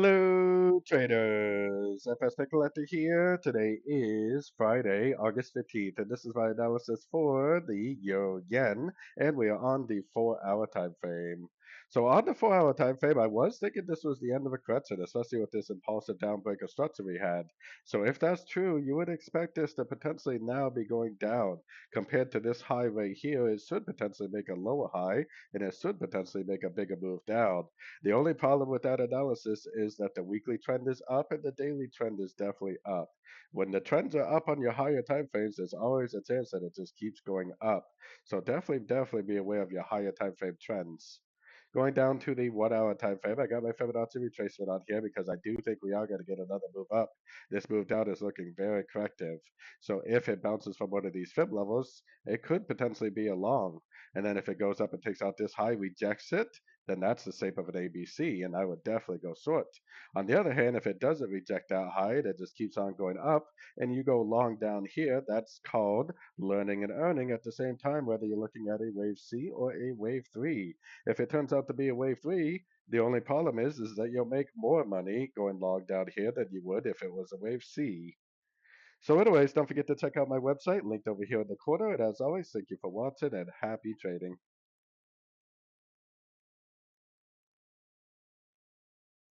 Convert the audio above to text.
Hello, traders. FX Pip Collector here. Today is Friday, August 15th, and this is my analysis for the Euro Yen, and we are on the 4-hour time frame. So on the 4-hour time frame, I was thinking this was the end of a correction, especially with this impulsive downbreaker structure we had. So if that's true, you would expect this to potentially now be going down. Compared to this high right here, it should potentially make a lower high, and it should potentially make a bigger move down. The only problem with that analysis is that the weekly trend is up and the daily trend is definitely up. When the trends are up on your higher time frames, there's always a chance that it just keeps going up. So definitely be aware of your higher time frame trends. Going down to the 1 hour time frame, I got my Fibonacci retracement on here because I do think we are going to get another move up. This move down is looking very corrective. So if it bounces from one of these fib levels, it could potentially be a long. And then if it goes up and takes out this high, rejects it, then that's the shape of an ABC, and I would definitely go short. On the other hand, if it doesn't reject that high, it just keeps on going up, and you go long down here, that's called learning and earning at the same time, whether you're looking at a wave C or a wave 3. If it turns out to be a wave 3, the only problem is that you'll make more money going long down here than you would if it was a wave C. So anyways, don't forget to check out my website linked over here in the corner. And as always, thank you for watching and happy trading.